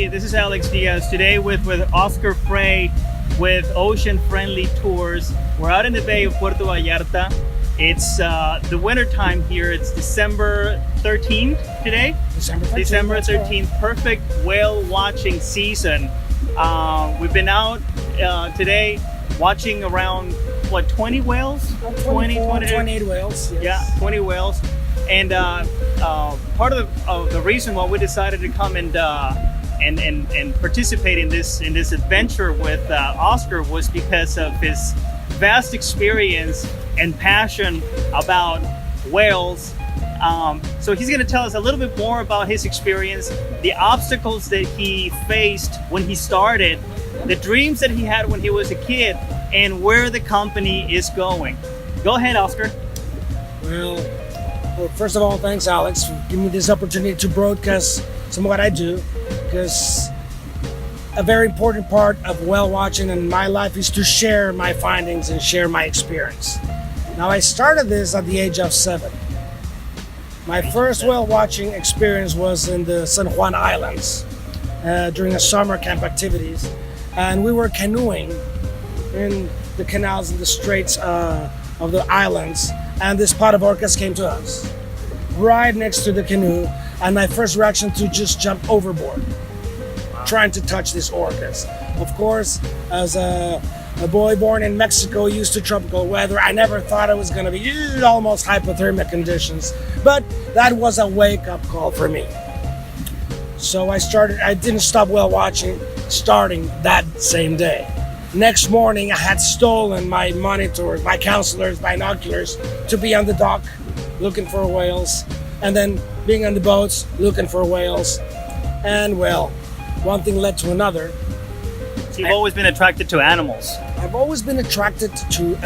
This is Alex Diaz today with Oscar Frey with Ocean Friendly Tours. We're out in the Bay of Puerto Vallarta. It's the winter time here. It's December 13th today. December 13th. Perfect whale watching season. We've been out today watching around 20 whales? 28 whales. Yes. Yeah, 20 whales. And part of the reason why we decided to come and participate in this adventure with Oscar was because of his vast experience and passion about whales. So he's going to tell us a little bit more about his experience, the obstacles that he faced when he started, the dreams that he had when he was a kid, and where the company is going. Go ahead, Oscar. Well, first of all, thanks, Alex, for giving me this opportunity to broadcast some of what I do, because a very important part of whale watching in my life is to share my findings and share my experience. Now, I started this at the age of 7. My first whale watching experience was in the San Juan Islands during a summer camp activities, and we were canoeing in the canals and the straits of the islands, and this pod of orcas came to us right next to the canoe, and my first reaction to just jump overboard, trying to touch these orcas. Of course, as a boy born in Mexico, used to tropical weather, I never thought it was going to be almost hypothermic conditions, but that was a wake-up call for me. So I didn't stop whale watching starting that same day. Next morning, I had stolen my monitors, my counselors, binoculars to be on the dock looking for whales, and then being on the boats looking for whales. And well, one thing led to another. So you've always been attracted to animals. I've always been attracted to,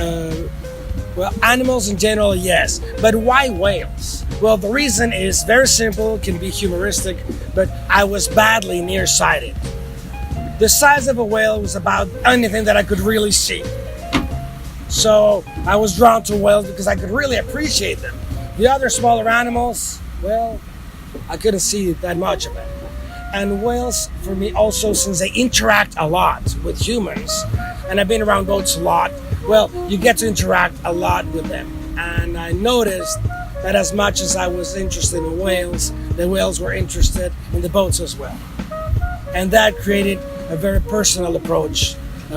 animals in general, yes. But why whales? Well, the reason is very simple, can be humoristic, but I was badly nearsighted. The size of a whale was about anything that I could really see. So I was drawn to whales because I could really appreciate them. The other smaller animals, well, I couldn't see that much of it. And whales, for me also, since they interact a lot with humans, and I've been around boats a lot, well, you get to interact a lot with them. And I noticed that as much as I was interested in whales, the whales were interested in the boats as well. And that created a very personal approach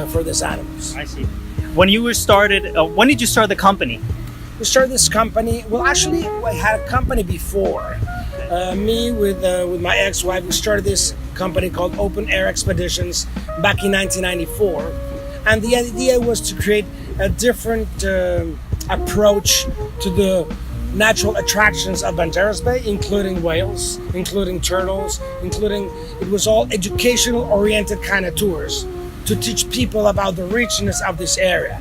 for these animals. I see. When you were started, when did you start the company? We started this company, well, actually, I had a company before. Me with my ex-wife, we started this company called Open Air Expeditions back in 1994. And the idea was to create a different approach to the natural attractions of Banderas Bay, including whales, including turtles, it was all educational oriented kind of tours to teach people about the richness of this area.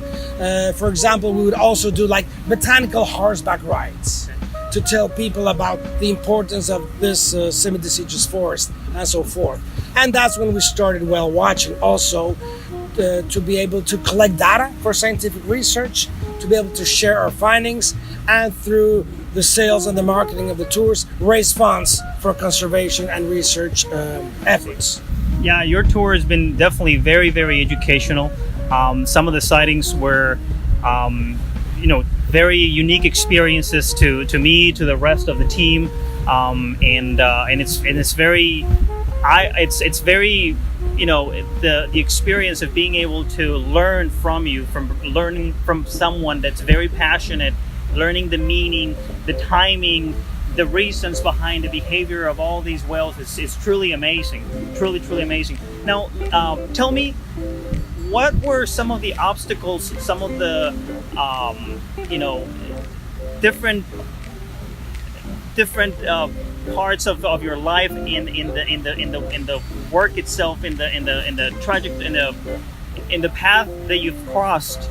For example, we would also do like botanical horseback rides to tell people about the importance of this semi-deciduous forest and so forth. And that's when we started whale watching also, to be able to collect data for scientific research, to be able to share our findings, and through the sales and the marketing of the tours, raise funds for conservation and research efforts. Yeah, your tour has been definitely very, very educational. Some of the sightings were, very unique experiences to me, to the rest of the team, and it's very, the experience of being able to learn from you, from learning from someone that's very passionate, learning the meaning, the timing, the reasons behind the behavior of all these whales is truly amazing, truly amazing. Now, tell me, what were some of the obstacles, some of the different parts of your life in the work itself, in the path that you've crossed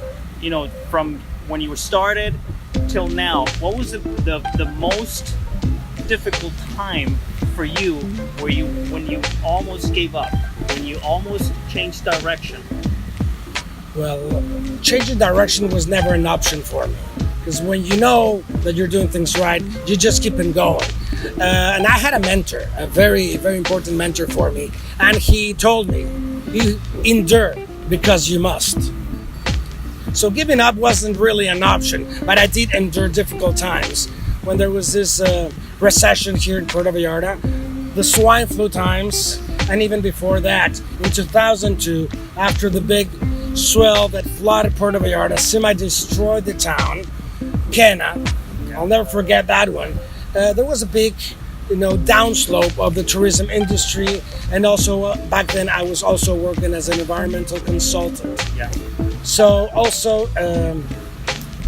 from when you were started till now, what was the most difficult time for you when you almost gave up, when you almost changed direction? Well, changing direction was never an option for me, because when you know that you're doing things right, you just keep on going. And I had a mentor, a very, very important mentor for me, and he told me, you endure because you must. So giving up wasn't really an option, but I did endure difficult times. When there was this recession here in Puerto Vallarta, the swine flu times, and even before that, in 2002, after the big swell that flooded Puerto Vallarta, semi-destroyed the town, I'll never forget that one. There was a big, downslope of the tourism industry, and also back then I was also working as an environmental consultant. Yeah. So also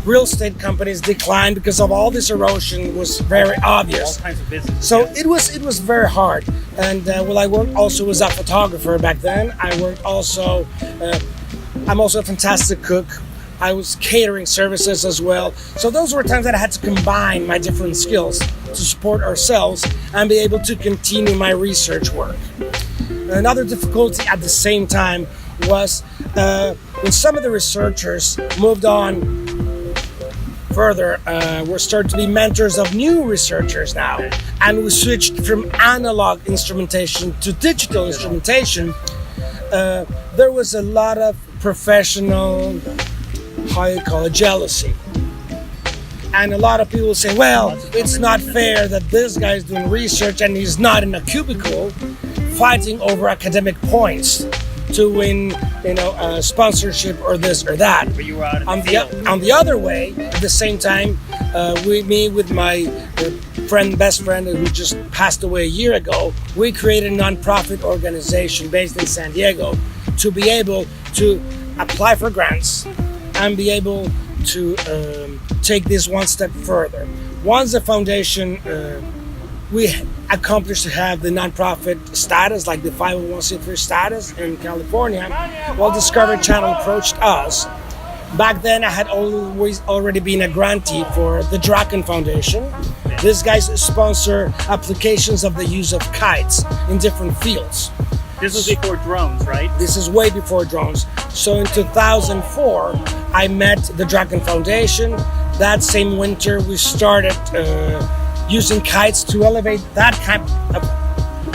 real estate companies declined because of all this erosion was very obvious. All kinds of businesses. So it was very hard. And I worked also as a photographer back then. I worked also. I'm also a fantastic cook. I was catering services as well. So those were times that I had to combine my different skills to support ourselves and be able to continue my research work. Another difficulty at the same time was when some of the researchers moved on further, we're starting to be mentors of new researchers now. And we switched from analog instrumentation to digital instrumentation. There was a lot of professional, jealousy. And a lot of people say, well, it's not fair that this guy's doing research and he's not in a cubicle fighting over academic points to win, sponsorship or this or that. But you were out on the other way, at the same time, with my best friend who just passed away a year ago, we created a nonprofit organization based in San Diego to be able to apply for grants and be able to take this one step further. Once the foundation, we accomplished to have the nonprofit status, like the 501c3 status in California, Discovery Channel approached us. Back then, I had already been a grantee for the Drakon Foundation. These guys sponsor applications of the use of kites in different fields. This was before drones, right? This is way before drones. So in 2004, I met the Drakon Foundation. That same winter, we started using kites to elevate that kind of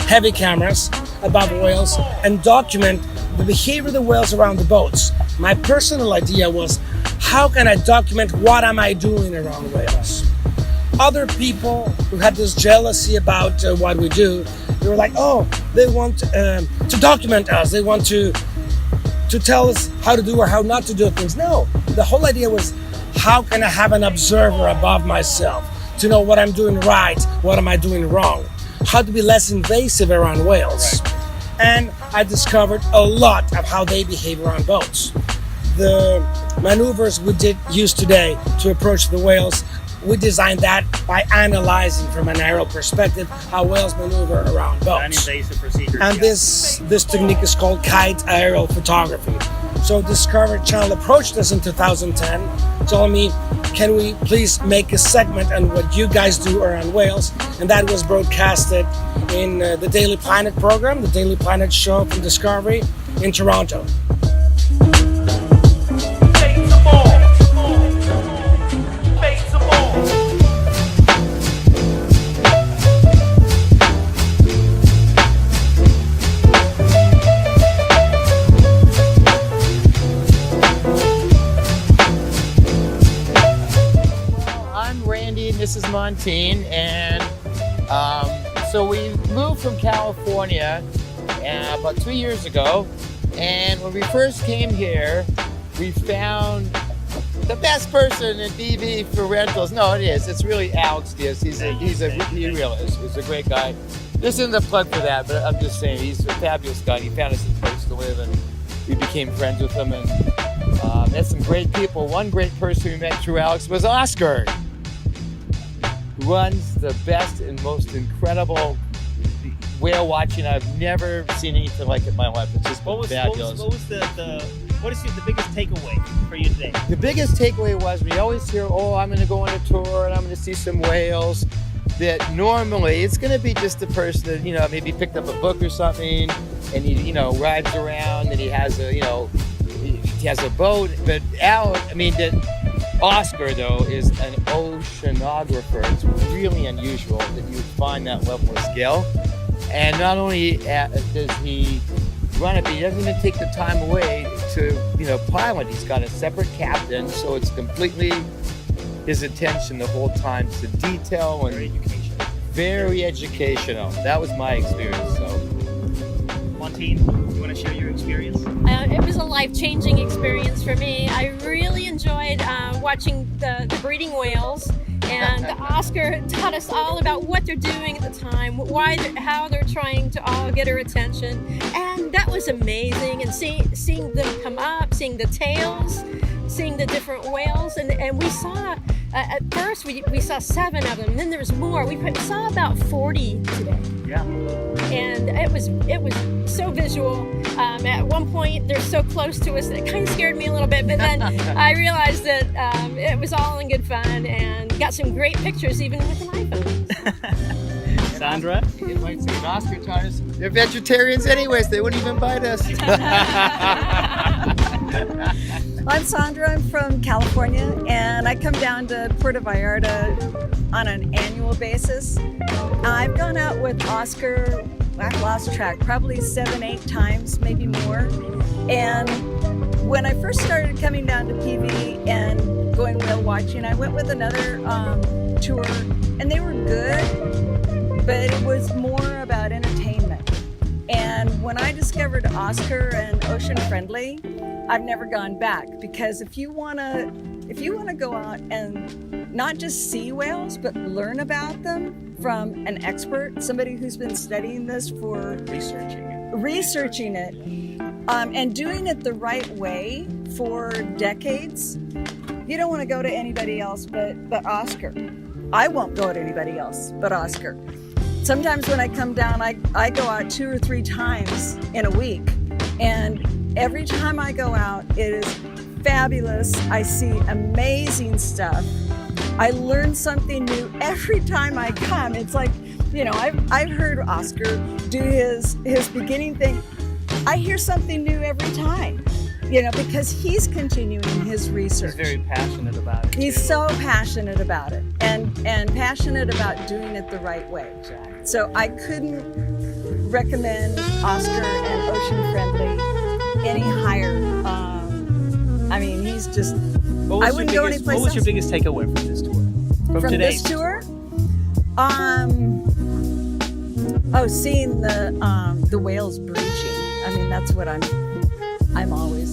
heavy cameras above whales and document the behavior of the whales around the boats. My personal idea was, how can I document what am I doing around whales? Other people who had this jealousy about what we do, they were like, oh, they want to document us. They want to tell us how to do or how not to do things. No, the whole idea was, how can I have an observer above myself to know what I'm doing right, what am I doing wrong, how to be less invasive around whales. Right. And I discovered a lot of how they behave around boats. The maneuvers we did use today to approach the whales, we designed that by analyzing from an aerial perspective how whales maneuver around boats. Non-invasive procedures. And this technique is called kite aerial photography. So Discovery Channel approached us in 2010, told me, can we please make a segment on what you guys do around whales? And that was broadcasted in the Daily Planet program, the Daily Planet show from Discovery in Toronto. This is Montine, and so we moved from California about 2 years ago, and when we first came here, we found the best person in BV for rentals. No, it is. It's really Alex Diaz. He really is. He's a great guy. This isn't a plug for that, but I'm just saying he's a fabulous guy. He found us a place to live, and we became friends with him, and met some great people. One great person we met through Alex was Oscar. Runs the best and most incredible whale watching. I've never seen anything like it in my life. It's just fabulous. What was the What is the biggest takeaway for you today? The biggest takeaway was we always hear, oh, I'm going to go on a tour and I'm going to see some whales. That normally it's going to be just the person that, you know, maybe picked up a book or something and he, you know, rides around and he has a, you know, he has a boat. But Oscar, though, is an oceanographer. It's really unusual that you would find that level of skill. And not only does he run it, but he doesn't even take the time away to, you know, pilot. He's got a separate captain, so it's completely his attention the whole time to detail and very educational. That was my experience. So, Montine, you want to share your experience? It was a life-changing experience for me. I really enjoyed watching the breeding whales, and Oscar taught us all about what they're doing at the time, how they're trying to all get our attention, and that was amazing. And seeing them come up, seeing the tails, seeing the different whales, and we saw at first we saw 7 of them, and then there was more. We saw about 40 today. Yeah. And it was so visual. At one point, they're so close to us that it kind of scared me a little bit. But then I realized that it was all in good fun, and got some great pictures even with an iPhone. Sandra? you might say Oscar taught us. They're vegetarians anyways. They wouldn't even bite us. I'm Sandra. I'm from California, and I come down to Puerto Vallarta on an annual basis. I've gone out with Oscar, I've lost track, probably 7-8 times, maybe more. And when I first started coming down to PV and going whale watching, I went with another tour, and they were good, but it was more about entertainment. And when I discovered Oscar and Ocean Friendly, I've never gone back, because if you wanna go out and not just see whales, but learn about them from an expert, somebody who's been studying this for researching it, and doing it the right way for decades, you don't want to go to anybody else but Oscar. I won't go to anybody else but Oscar. Sometimes when I come down, I go out 2 or 3 times in a week, and every time I go out, it is fabulous. I see amazing stuff. I learn something new every time I come. It's like, you know, I've heard Oscar do his beginning thing. I hear something new every time, you know, because he's continuing his research. He's very passionate about it. He's so passionate about it, and passionate about doing it the right way. Exactly. So I couldn't recommend Oscar and Ocean Friendly any higher. I mean, he's just. I wouldn't go anyplace else. What was your biggest takeaway from this tour? From this tour? Seeing the whales breaching. I mean, that's what I'm always.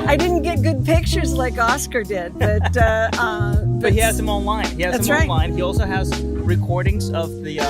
I didn't get good pictures like Oscar did, but he has them online. Online. He also has recordings of the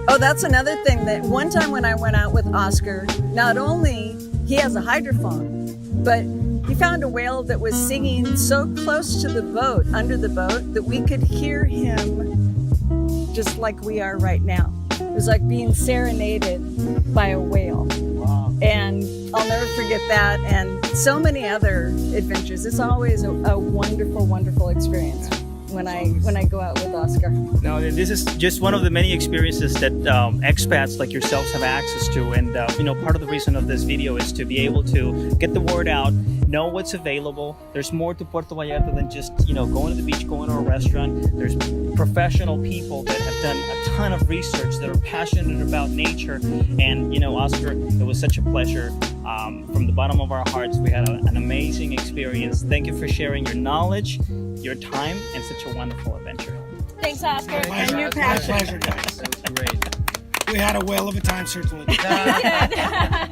Oh, that's another thing. That one time when I went out with Oscar, not only he has a hydrophone, but he found a whale that was singing so close to the boat, under the boat, that we could hear him just like we are right now. It was like being serenaded by a whale. Wow. And I'll never forget that, and so many other adventures. It's always a wonderful, wonderful experience when I go out with Oscar. No, this is just one of the many experiences that expats like yourselves have access to, and part of the reason of this video is to be able to get the word out, know what's available. There's more to Puerto Vallarta than just going to the beach, going to a restaurant. There's professional people that have done a ton of research, that are passionate about nature. And Oscar, it was such a pleasure. From the bottom of our hearts, we had an amazing experience. Thank you for sharing your knowledge, your time, and such a wonderful adventure. Thanks, Oscar. My And your pleasure, passion. guys. That was great. We had a whale of a time, certainly.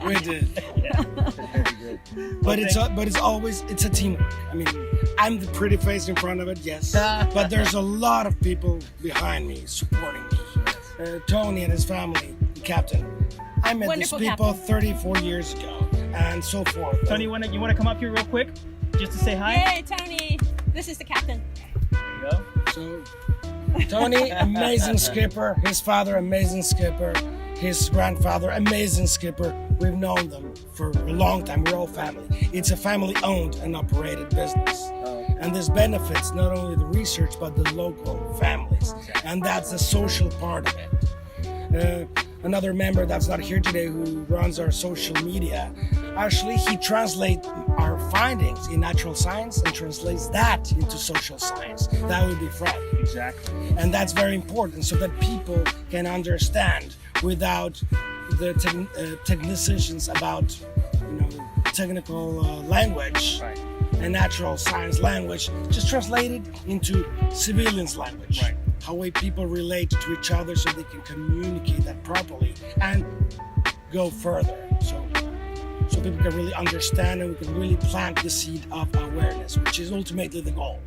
We did. But it's always a teamwork. I mean, I'm the pretty face in front of it, yes, but there's a lot of people behind me supporting me. Tony and his family, the captain. I met Wonderful these people captain. 34 years ago, and so forth. Tony, you want to come up here real quick, just to say hi? Hey, Tony. This is the captain. There you go. So, Tony, amazing skipper. His father, amazing skipper. his grandfather, amazing skipper. We've known them for a long time. We're all family. It's a family-owned and operated business. And this benefits not only the research, but the local families. And that's the social part of it. Another member that's not here today who runs our social media, actually he translates our findings in natural science and translates that into social science. That would be Frey. Exactly. And that's very important so that people can understand without the technicians about technical language. Right. And natural science language, just translate it into civilians language. Right. How way people relate to each other so they can communicate that properly and go further. So people can really understand and we can really plant the seed of awareness, which is ultimately the goal.